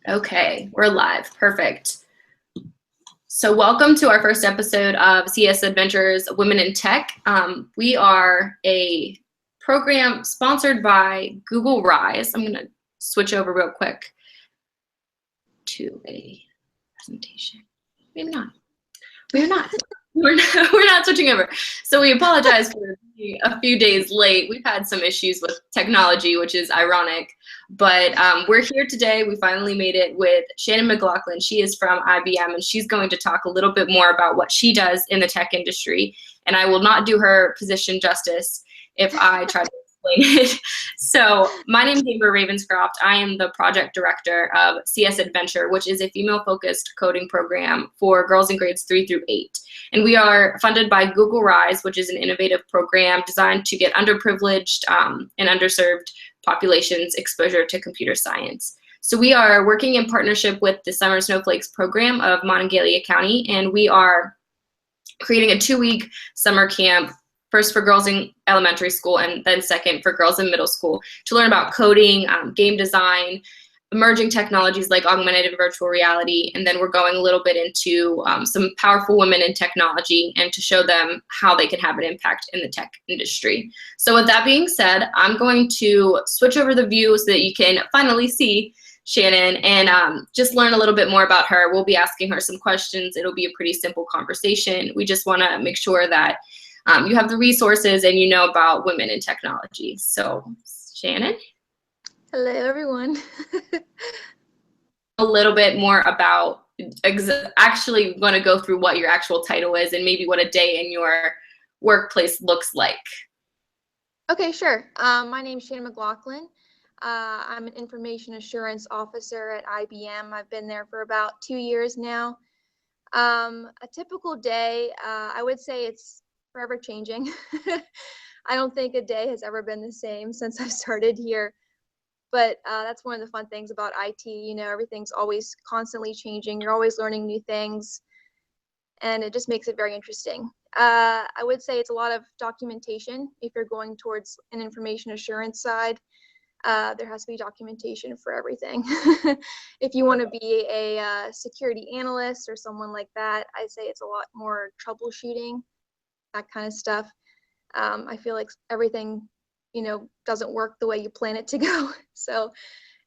Okay, we're live. Perfect. So welcome to our first episode of CS Adventures Women in Tech. We are a program sponsored by Google Rise. I'm going to switch over real quick to a presentation. Maybe not. We're not. We're not switching over. So we apologize for being a few days late. We've had some issues with technology, which is ironic. But we're here today. We finally made it with Shannon Mclaughlin. She is from IBM, and she's going to talk a little bit more about what she does in the tech industry. And I will not do her position justice if I try to explain it. So my name is Amber Ravenscroft. I am the project director of CS Adventure, which is a female-focused coding program for girls in grades 3 through 8. And we are funded by Google Rise, which is an innovative program designed to get underprivileged and underserved populations exposure to computer science. So we are working in partnership with the Summer Snowflakes program of Monongalia County, and we are creating a 2-week summer camp, first for girls in elementary school and then second for girls in middle school, to learn about coding, game design, emerging technologies like augmented and virtual reality, and then we're going a little bit into some powerful women in technology and to show them how they can have an impact in the tech industry. So with that being said, I'm going to switch over the view so that you can finally see Shannon and just learn a little bit more about her. We'll be asking her some questions. It'll be a pretty simple conversation. We just want to make sure that you have the resources and you know about women in technology. So Shannon? Hello, everyone. A little bit more about actually want to go through what your actual title is and maybe what a day in your workplace looks like. Okay, sure. My name is Shannon Mclaughlin. I'm an information assurance officer at IBM. I've been there for about 2 years now. A typical day, I would say it's forever changing. I don't think a day has ever been the same since I started here. But that's one of the fun things about IT. You know, everything's always constantly changing. You're always learning new things, and it just makes it very interesting. I would say it's a lot of documentation. If you're going towards an information assurance side, there has to be documentation for everything. If you want to be a security analyst or someone like that, I'd say it's a lot more troubleshooting, that kind of stuff. I feel like everything doesn't work the way you plan it to go. So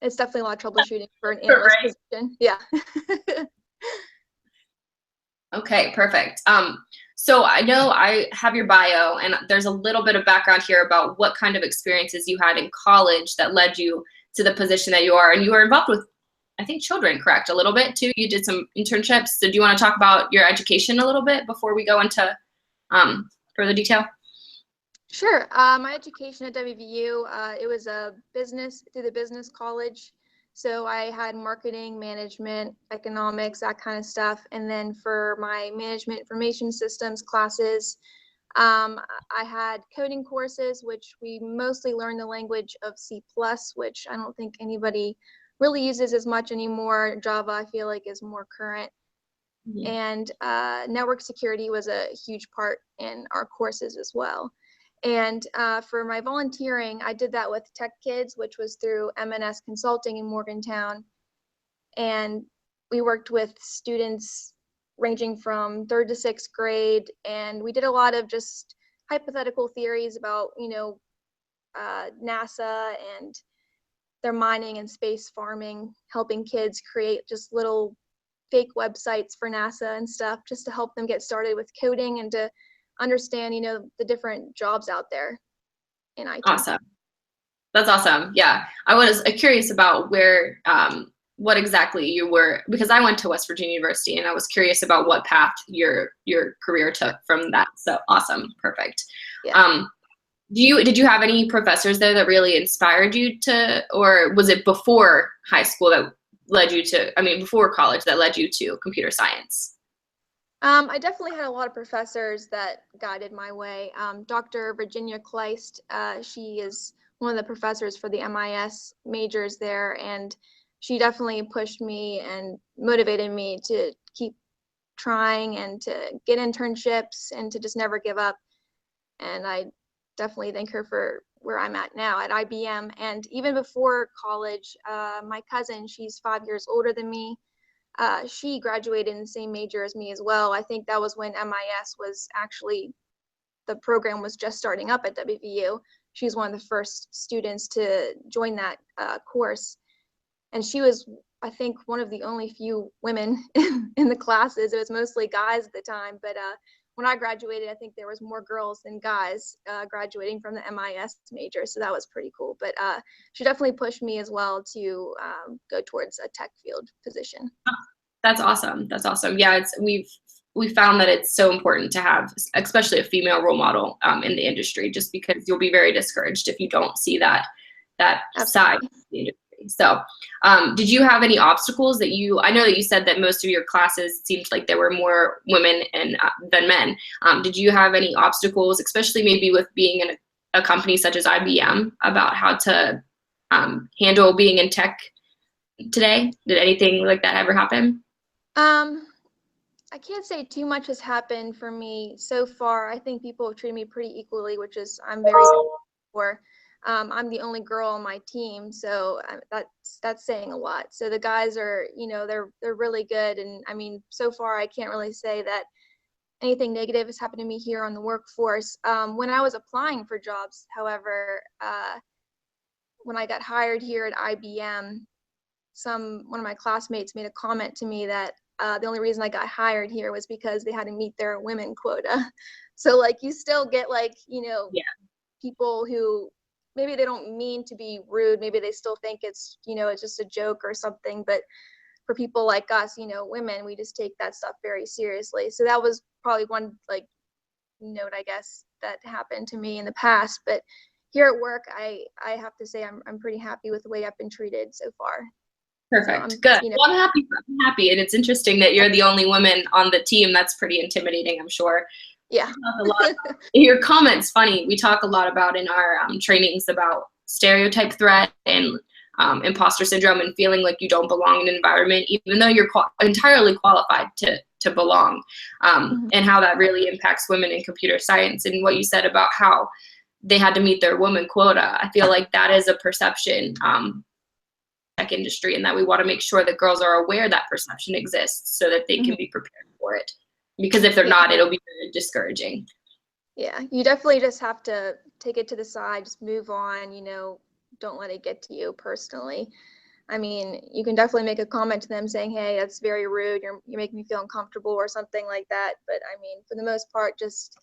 it's definitely a lot of troubleshooting for an analyst position. Yeah. Okay, perfect. So I know I have your bio, and there's a little bit of background here about what kind of experiences you had in college that led you to the position that you are. And you were involved with, I think, children, correct? A little bit too. You did some internships. So do you want to talk about your education a little bit before we go into further detail? Sure. My education at WVU, it was a business through the business college. So I had marketing, management, economics, that kind of stuff. And then for my management information systems classes, I had coding courses, which we mostly learned the language of C++, which I don't think anybody really uses as much anymore. Java, I feel like, is more current. Mm-hmm. And network security was a huge part in our courses as well. And for my volunteering, I did that with Tech Kids, which was through M&S Consulting in Morgantown. And we worked with students ranging from 3rd to 6th grade. And we did a lot of just hypothetical theories about, NASA and their mining and space farming, helping kids create just little fake websites for NASA and stuff, just to help them get started with coding and to understand, the different jobs out there in IT. Awesome. That's awesome. Yeah. I was curious about where, what exactly you were, because I went to West Virginia University and I was curious about what path your career took from that. So awesome. Perfect. Yeah. Did you have any professors there that really inspired you to, or was it before high school that led you to, before college that led you to computer science? I definitely had a lot of professors that guided my way. Dr. Virginia Kleist, she is one of the professors for the MIS majors there, and she definitely pushed me and motivated me to keep trying and to get internships and to just never give up. And I definitely thank her for where I'm at now at IBM. And even before college, my cousin, she's 5 years older than me. She graduated in the same major as me as well. I think that was when MIS was actually, the program was just starting up at WVU. She was one of the first students to join that course. And she was, I think, one of the only few women in the classes. It was mostly guys at the time, but when I graduated, I think there was more girls than guys graduating from the MIS major, so that was pretty cool. But she definitely pushed me as well to go towards a tech field position. That's awesome. That's awesome. Yeah, we've found that it's so important to have, especially a female role model in the industry, just because you'll be very discouraged if you don't see that side of the industry. So, did you have any obstacles that I know that you said that most of your classes seemed like there were more women than men. Did you have any obstacles, especially maybe with being in a company such as IBM, about how to handle being in tech today? Did anything like that ever happen? I can't say too much has happened for me so far. I think people have treated me pretty equally, which is I'm very thankful for. I'm the only girl on my team, so that's saying a lot. So the guys are, they're really good, and I mean, so far I can't really say that anything negative has happened to me here on the workforce. When I was applying for jobs, however, when I got hired here at IBM, one of my classmates made a comment to me that the only reason I got hired here was because they had to meet their women quota. So like you still get people who maybe they don't mean to be rude. Maybe they still think it's just a joke or something. But for people like us, women, we just take that stuff very seriously. So that was probably one note, I guess, that happened to me in the past. But here at work, I have to say I'm pretty happy with the way I've been treated so far. Perfect. So good. Well, I'm happy. And it's interesting that you're the only woman on the team. That's pretty intimidating, I'm sure. Yeah. Your comment's funny. We talk a lot about in our trainings about stereotype threat and imposter syndrome and feeling like you don't belong in an environment, even though you're entirely qualified to belong, and how that really impacts women in computer science. And what you said about how they had to meet their woman quota, I feel like that is a perception tech industry, and that we want to make sure that girls are aware that perception exists so that they can be prepared for it, because if they're not, it'll be very discouraging. Yeah, you definitely just have to take it to the side, just move on, don't let it get to you personally. I mean, you can definitely make a comment to them saying, hey, that's very rude, you're making me feel uncomfortable or something like that, but I mean, for the most part, just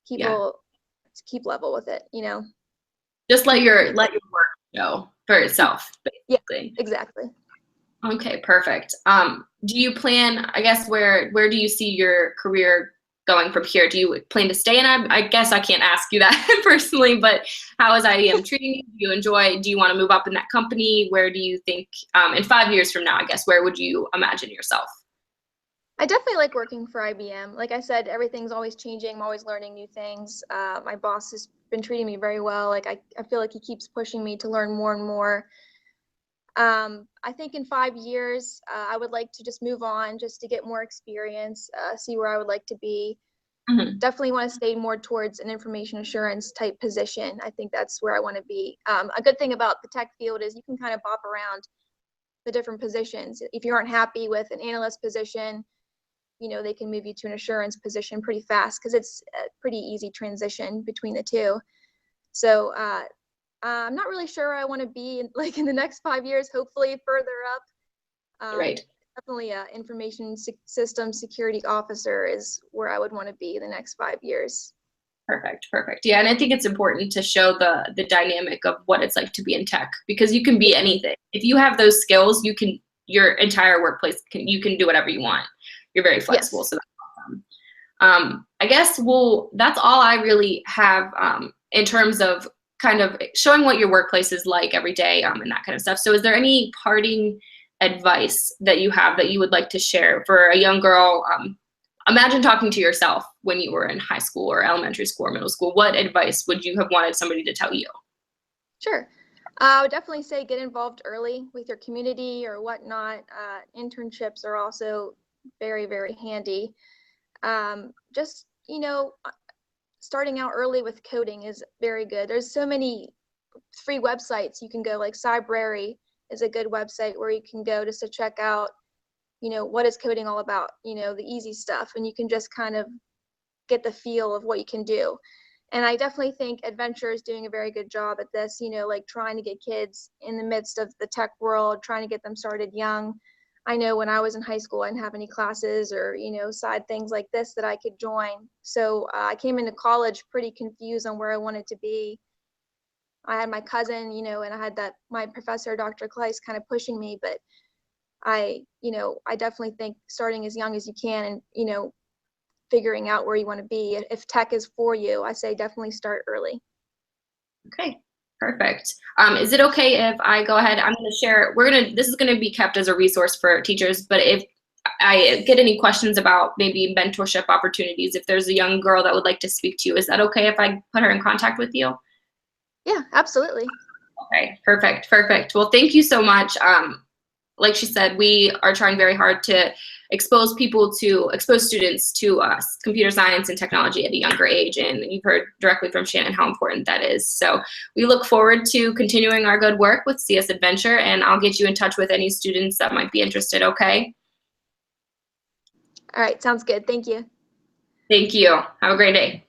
keep level with it, Just let your work go for itself, basically. Yeah, exactly. Okay, perfect. Do you plan, I guess, where do you see your career going from here? Do you plan to stay in? I guess I can't ask you that personally, but how is IBM treating you? Do you want to move up in that company? Where do you think, in 5 years from now, I guess, where would you imagine yourself? I definitely like working for IBM. Like I said, everything's always changing. I'm always learning new things. My boss has been treating me very well. Like I feel like he keeps pushing me to learn more and more. I think in 5 years, I would like to just move on just to get more experience, see where I would like to be. Definitely want to stay more towards an information assurance type position. I think that's where I want to be. A good thing about the tech field is you can kind of bop around the different positions. If you aren't happy with an analyst position, they can move you to an assurance position pretty fast because it's a pretty easy transition between the two. So I'm not really sure where I want to be in the next 5 years, hopefully further up. Right. Definitely information system security officer is where I would want to be in the next 5 years. Perfect. Yeah, and I think it's important to show the dynamic of what it's like to be in tech, because you can be anything. If you have those skills, your entire workplace you can do whatever you want. You're very flexible, yes. So that's awesome. I guess that's all I really have in terms of kind of showing what your workplace is like every day and that kind of stuff. So is there any parting advice that you have that you would like to share for a young girl? Imagine talking to yourself when you were in high school or elementary school or middle school. What advice would you have wanted somebody to tell you? Sure. I would definitely say get involved early with your community or whatnot. Internships are also very, very handy. Just, starting out early with coding is very good. There's so many free websites you can go, like Cybrary is a good website where you can go just to check out, what is coding all about, the easy stuff, and you can just kind of get the feel of what you can do. And I definitely think Adventure is doing a very good job at this, like trying to get kids in the midst of the tech world, trying to get them started young. I know when I was in high school, I didn't have any classes or, side things like this that I could join. So I came into college pretty confused on where I wanted to be. I had my cousin, and I had my professor, Dr. Kleiss, kind of pushing me, but I definitely think starting as young as you can and, figuring out where you want to be. If tech is for you, I say definitely start early. Okay, perfect. Is it okay if I go ahead? I'm going to share. This is going to be kept as a resource for teachers. But if I get any questions about maybe mentorship opportunities, if there's a young girl that would like to speak to you, is that okay if I put her in contact with you? Yeah, absolutely. Okay, perfect. Well, thank you so much. Like she said, we are trying very hard to expose students to computer science and technology at a younger age, and you've heard directly from Shannon how important that is. So we look forward to continuing our good work with CS Adventure, and I'll get you in touch with any students that might be interested, okay? All right, sounds good. Thank you. Thank you. Have a great day.